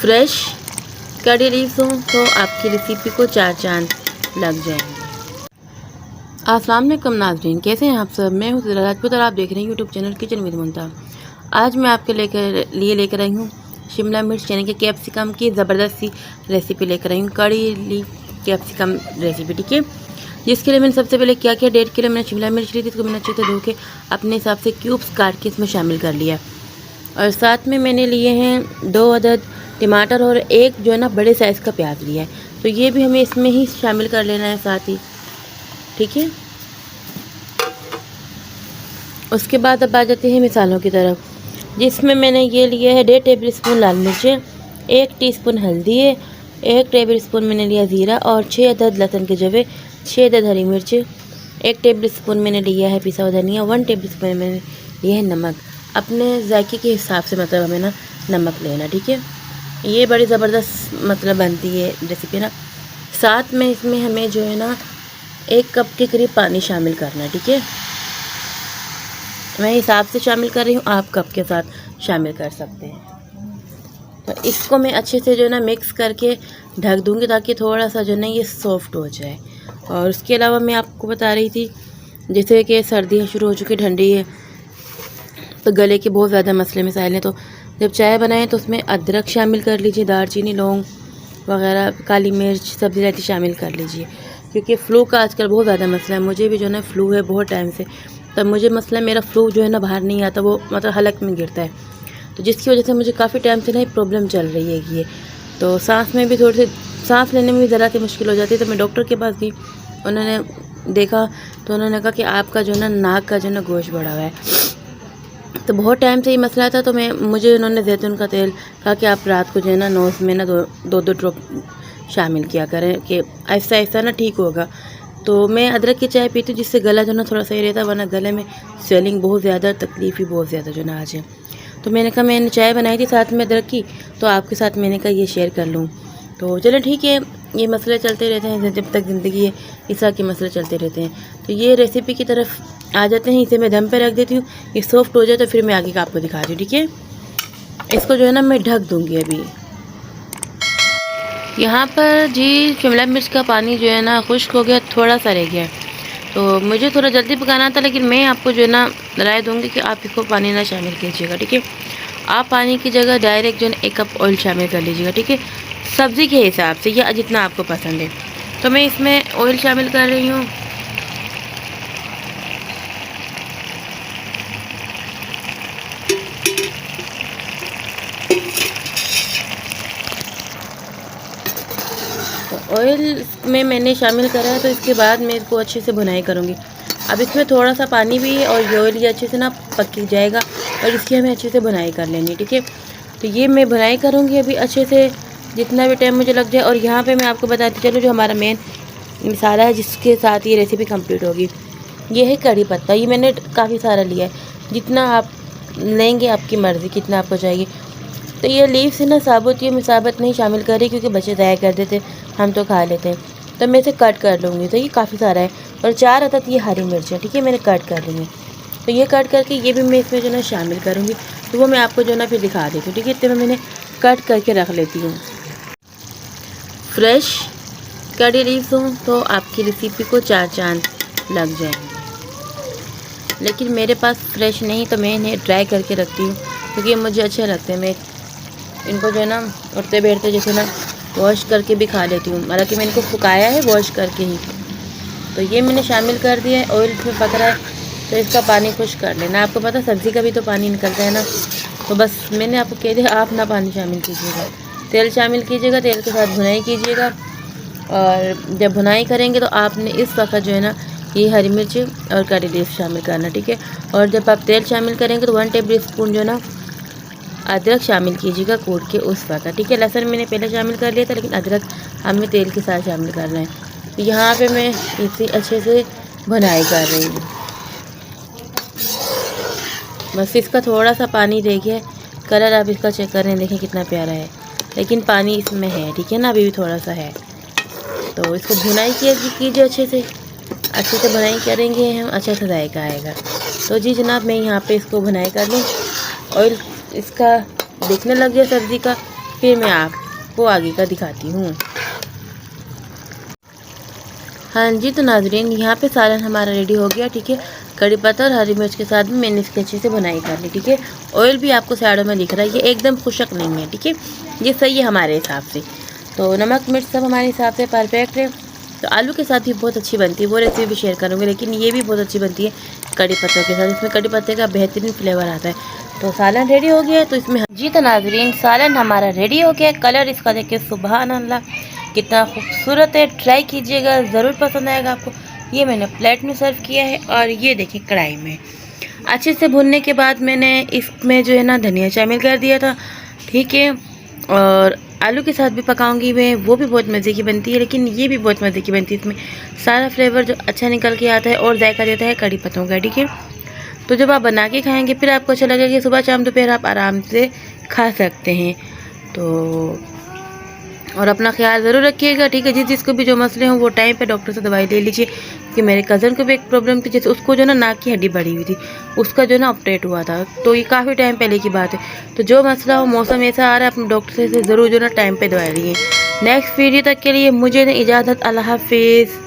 Fresh कड़ी leaves हो तो आपकी रेसिपी को 4 चांद लग जाएंगे। अस्सलाम वालेकुम नाज़रीन, कैसे हैं आप सब। मैं हूँ राजपूत और आप देख रहे हैं यूट्यूब चैनल किचन विद मुमता। आज मैं आपके लेकर आई हूँ शिमला मिर्च यानी कि कैप्सिकम की ज़बरदस्त सी रेसिपी लेकर आई हूँ, कड़ी लीफ कैप्सिकम रेसिपी। ठीक है, जिसके लिए मैंने सबसे पहले क्या किया, 1.5 किलो मैंने शिमला मिर्च ली थी, इसको मैंने अच्छे से धो के अपने हिसाब से क्यूब्स काट के इसमें शामिल कर लिया। और साथ में मैंने लिए हैं 2 अदद टमाटर और एक जो है ना बड़े साइज़ का प्याज लिया है, तो ये भी हमें इसमें ही शामिल कर लेना है साथ ही। ठीक है, उसके बाद अब आ जाते हैं मिसालों की तरफ, जिसमें मैंने ये लिया है 1.5 टेबल स्पून लाल मिर्चें, 1 टीस्पून हल्दी है, 1 टेबल स्पून मैंने लिया ज़ीरा और 6 अदद लहसुन के जवे, 6 अदद हरी मिर्च, 1 टेबल स्पून मैंने लिया है पिसा हुआ धनिया, 1 टेबल स्पून मैंने लिया है नमक। अपने जायके के हिसाब से मतलब हमें ना नमक लेना। ठीक है, ये बड़ी ज़बरदस्त मतलब बनती है रेसिपी ना। साथ में इसमें हमें जो है ना 1 कप के करीब पानी शामिल करना है। ठीक है, मैं हिसाब से शामिल कर रही हूँ, आप कप के साथ शामिल कर सकते हैं। तो इसको मैं अच्छे से जो है ना मिक्स करके ढक दूँगी ताकि थोड़ा सा जो है ना ये सॉफ्ट हो जाए। और उसके अलावा मैं आपको बता रही थी जैसे कि सर्दियाँ शुरू हो चुकी, ठंडी है, तो गले के बहुत ज़्यादा मसले मसाइल हैं, तो जब चाय बनाएं तो उसमें अदरक शामिल कर लीजिए, दालचीनी, लौंग वगैरह, काली मिर्च, सब्ज़ी रहती शामिल कर लीजिए, क्योंकि फ़्लू का आजकल बहुत ज़्यादा मसला है। मुझे भी जो है ना फ़्लू है बहुत टाइम से, तब मुझे मसला मेरा फ़्लू जो है ना बाहर नहीं आता, वो मतलब हलक में गिरता है, तो जिसकी वजह से मुझे काफ़ी टाइम से ना प्रॉब्लम चल रही है ये। तो सांस में भी थोड़ी सी, सांस लेने में भी ज़रा सी मुश्किल हो जाती है। तो मैं डॉक्टर के पास गई, उन्होंने देखा तो उन्होंने कहा कि आपका जो है ना नाक का जो है ना गोश्त बढ़ा हुआ है। तो बहुत टाइम से ये मसला था, तो मुझे उन्होंने जैतून का तेल कहा कि आप रात को जो है ना नोज़ में ना दो ड्रॉप शामिल किया करें कि ऐसा ऐसा ना ठीक होगा। तो मैं अदरक की चाय पीती हूँ, जिससे गला जो ना थोड़ा सही रहता है, वरना गले में स्वेलिंग बहुत ज़्यादा, तकलीफ़ भी बहुत ज़्यादा जो ना आज है। तो मैंने कहा मैंने चाय बनाई थी साथ में अदरक की, तो आपके साथ मैंने कहा ये शेयर कर लूँ। तो चलो ठीक है, ये मसले चलते रहते हैं, जब तक ज़िंदगी है इस तरह के मसले चलते रहते हैं। तो ये रेसिपी की तरफ आ जाते हैं, इसे मैं दम पे रख देती हूँ, ये सॉफ्ट हो जाए तो फिर मैं आगे का आपको दिखाती हूँ। ठीक है, इसको जो है ना मैं ढक दूँगी। अभी यहाँ पर जी शिमला मिर्च का पानी जो है ना खुश्क हो गया, थोड़ा सा रह गया, तो मुझे थोड़ा जल्दी पकाना था, लेकिन मैं आपको जो है ना राय दूँगी कि आप इसको पानी ना शामिल कीजिएगा। ठीक है, आप पानी की जगह डायरेक्ट जो है 1 कप ऑयल शामिल कर लीजिएगा। ठीक है, सब्ज़ी के हिसाब से या जितना आपको पसंद है। तो मैं इसमें ऑयल शामिल कर रही हूँ। तो ऑयल में मैंने शामिल करा है, तो इसके बाद मैं इसको अच्छे से भुनाई करूँगी। अब इसमें थोड़ा सा पानी भी है और ये ऑयल ये अच्छे से ना पक जाएगा और इसकी हमें अच्छे से भुनाई कर लेनी है। ठीक है, तो ये मैं भुनाई करूँगी अभी अच्छे से, जितना भी टाइम मुझे लग जाए। और यहाँ पे मैं आपको बताती चलूँ जो हमारा मेन मसाला है जिसके साथ ये रेसिपी कंप्लीट होगी, ये है कड़ी पत्ता। ये मैंने काफ़ी सारा लिया है, जितना आप लेंगे आपकी मर्ज़ी, कितना आपको चाहिए। तो ये लीव्स है ना साबुत, ये मैं साबुत नहीं शामिल कर रही क्योंकि बच्चे ज़ाया कर देते, हम तो खा लेते हैं, तो मैं इसे कट कर लूँगी। तो ये काफ़ी सारा है, और 4 अदद ये हरी मिर्च है। ठीक है, मैंने कट कर ली है, तो ये कट करके ये भी मैं इसमें जो है ना शामिल करूँगी, तो वो मैं आपको जो है ना फिर दिखा देती हूँ। ठीक है, इतने में मैंने कट करके रख लेती हूँ। फ्रेश कड़ी लीव्स हो तो आपकी रेसिपी को 4 चांद लग जाएंगे, लेकिन मेरे पास फ्रेश नहीं, तो मैं इन्हें ड्राई करके रखती हूँ क्योंकि ये मुझे अच्छे लगते हैं। मैं इनको जो है ना उठते बैठते जैसे ना वॉश करके भी खा लेती हूँ, हालांकि मैं इनको सुखाया है वॉश करके ही। तो ये मैंने शामिल कर दिया है, ऑयल में पक रहा है, तो इसका पानी खुश कर लेना। आपको पता सब्ज़ी का भी तो पानी निकलता है ना, तो बस मैंने आपको कह दिया आप ना पानी शामिल कीजिएगा, तेल शामिल कीजिएगा, तेल के साथ भुनाई कीजिएगा। और जब भुनाई करेंगे तो आपने इस वक्त जो है ना ये हरी मिर्च और कड़ी लीफ शामिल करना। ठीक है, और जब आप तेल शामिल करेंगे तो 1 टेबल स्पून जो है ना अदरक शामिल कीजिएगा कूट के उस वक्त। ठीक है, लहसुन मैंने पहले शामिल कर लिया था, लेकिन अदरक हमें तेल के साथ शामिल करना है। तो यहाँ पे मैं इसे अच्छे से भुनाई कर रही हूँ, बस इसका थोड़ा सा पानी रह गया। कलर आप इसका चेक कर रहे हैं, देखें कितना प्यारा है, लेकिन पानी इसमें है। ठीक है ना, अभी भी थोड़ा सा है, तो इसको भुनाई कीजिए अच्छे से भुनाई करेंगे हम, अच्छा सा जायका आएगा। तो जी जनाब, मैं यहाँ पे इसको भुनाई कर लूँ, ऑयल इसका दिखने लग गया सब्ज़ी का, फिर मैं आपको आगे का दिखाती हूँ। हाँ जी, तो नाज़रीन यहाँ पे सालन हमारा रेडी हो गया, ठीक है। कड़ी पत्ता और हरी मिर्च के साथ में मैंने इसकी अच्छे से बुनाई कर ली, ठीक है। ऑयल भी आपको साइडों में दिख रहा है, ये एकदम खुशक नहीं है, ठीक है। ये सही है हमारे हिसाब से। तो नमक मिर्च सब हमारे हिसाब से परफेक्ट है। तो आलू के साथ भी बहुत अच्छी बनती है, वो रेसिपी भी शेयर करूँगी, लेकिन ये भी बहुत अच्छी बनती है कड़ी पत्तों के साथ। इसमें कड़ी पत्ते का बेहतरीन फ्लेवर आता है। तो सालन रेडी हो गया है, तो इसमें जी तो नाज़रीन सालन हमारा रेडी हो गया। कलर इसका देखिए सुभान अल्लाह कितना खूबसूरत है। ट्राई कीजिएगा, ज़रूर पसंद आएगा आपको। ये मैंने प्लेट में सर्व किया है और ये देखिए कढ़ाई में अच्छे से भुनने के बाद मैंने इसमें जो है ना धनिया शामिल कर दिया था, ठीक है। और आलू के साथ भी पकाऊंगी मैं, वो भी बहुत मज़े की बनती है, लेकिन ये भी बहुत मज़े की बनती है। इसमें सारा फ्लेवर जो अच्छा निकल के आता है और जायका देता है कड़ी पत्तों का, ठीक है। तो जब आप बना के खाएंगे फिर आपको अच्छा लगेगा कि सुबह शाम दोपहर आप आराम से खा सकते हैं। तो और अपना ख्याल ज़रूर रखिएगा, ठीक है। जिस जिसको भी जो मसले हों वो टाइम पे डॉक्टर से दवाई ले लीजिए। कि मेरे कज़न को भी एक प्रॉब्लम थी, जैसे उसको जो ना नाक की हड्डी बढ़ी हुई थी, उसका जो ना ऑपरेट हुआ था, तो ये काफ़ी टाइम पहले की बात है। तो जो मसला हो, मौसम ऐसा आ रहा है, अपने डॉक्टर से ज़रूर जो ना टाइम पे दवाई लीजिए। नेक्स्ट वीडियो तक के लिए मुझे इजाज़त, अल्लाह हाफिज़।